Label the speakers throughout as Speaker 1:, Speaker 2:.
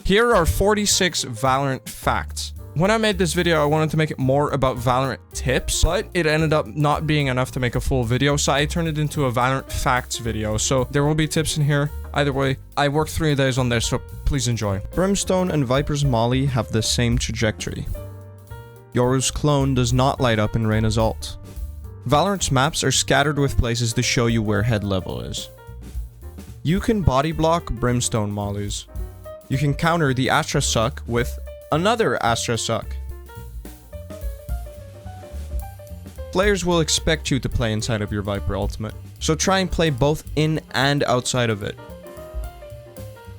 Speaker 1: Here are 46 Valorant facts. When I made this video, I wanted to make it more about Valorant tips, but it ended up not being enough to make a full video, so I turned it into a Valorant facts video. So there will be tips in here. Either way, I worked 3 days on this, so please enjoy. Brimstone and Viper's Molly have the same trajectory. Yoru's clone does not light up in Reyna's ult. Valorant's maps are scattered with places to show you where head level is. You can body block Brimstone mollies. You can counter the Astra Suck with another Astra Suck. Players will expect you to play inside of your Viper ultimate, so try and play both in and outside of it.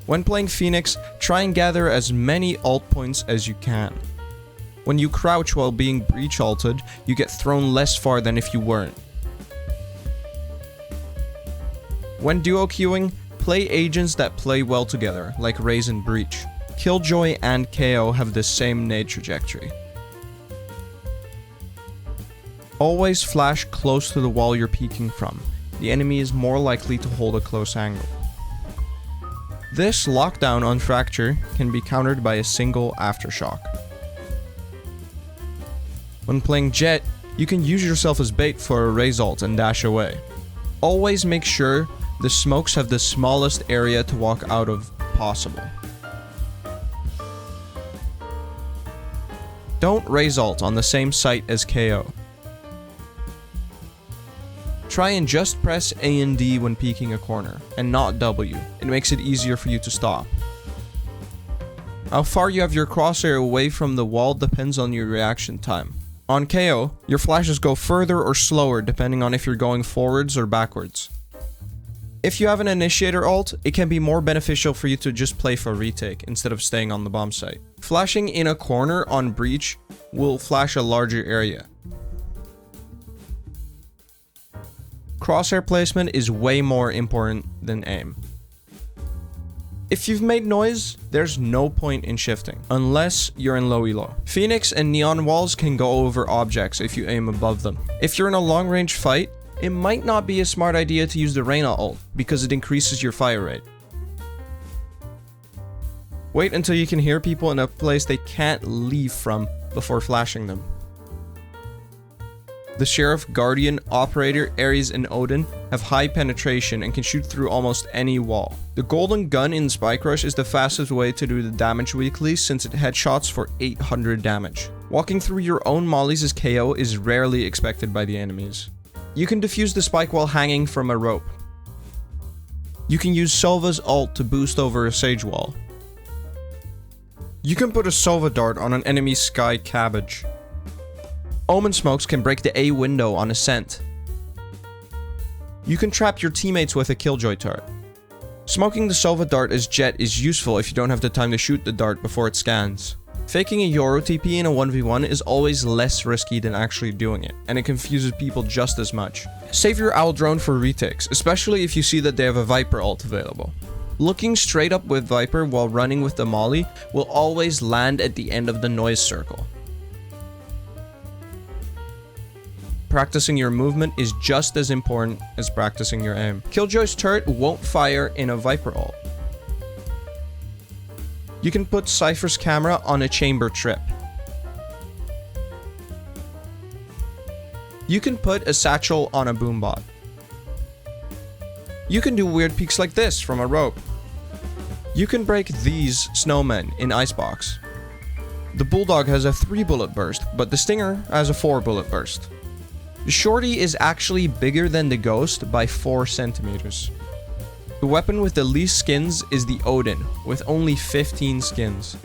Speaker 1: When playing Phoenix, try and gather as many ult points as you can. When you crouch while being breach ulted, you get thrown less far than if you weren't. When duo queuing, play agents that play well together, like Raze and Breach. Killjoy and KO have the same nade trajectory. Always flash close to the wall you're peeking from. The enemy is more likely to hold a close angle. This lockdown on Fracture can be countered by a single Aftershock. When playing Jett, you can use yourself as bait for a Raze ult and dash away. Always make sure the smokes have the smallest area to walk out of possible. Don't Raze ult on the same site as KO. Try and just press A and D when peeking a corner, and not W. It makes it easier for you to stop. How far you have your crosshair away from the wall depends on your reaction time. On KO, your flashes go further or slower depending on if you're going forwards or backwards. If you have an initiator ult, it can be more beneficial for you to just play for retake instead of staying on the bomb site. Flashing in a corner on breach will flash a larger area. Crosshair placement is way more important than aim. If you've made noise, there's no point in shifting, unless you're in low elo. Phoenix and Neon walls can go over objects if you aim above them. If you're in a long range fight, it might not be a smart idea to use the Reyna ult, because it increases your fire rate. Wait until you can hear people in a place they can't leave from before flashing them. The Sheriff, Guardian, Operator, Ares, and Odin have high penetration and can shoot through almost any wall. The Golden Gun in Spike Rush is the fastest way to do the damage weekly since it headshots for 800 damage. Walking through your own mollies as KO is rarely expected by the enemies. You can defuse the spike while hanging from a rope. You can use Sova's ult to boost over a Sage wall. You can put a Sova dart on an enemy's sky cabbage. Omen smokes can break the A window on Ascent. You can trap your teammates with a Killjoy turret. Smoking the Sova dart as Jett is useful if you don't have the time to shoot the dart before it scans. Faking a Yoru TP in a 1v1 is always less risky than actually doing it, and it confuses people just as much. Save your Owl drone for retakes, especially if you see that they have a Viper ult available. Looking straight up with Viper while running with the Molly will always land at the end of the noise circle. Practicing your movement is just as important as practicing your aim. Killjoy's turret won't fire in a Viper ult. You can put Cypher's camera on a chamber trip. You can put a satchel on a boombot. You can do weird peeks like this from a rope. You can break these snowmen in Icebox. The Bulldog has a 3 bullet burst, but the Stinger has a 4 bullet burst. The Shorty is actually bigger than the Ghost by 4 centimeters. The weapon with the least skins is the Odin, with only 15 skins.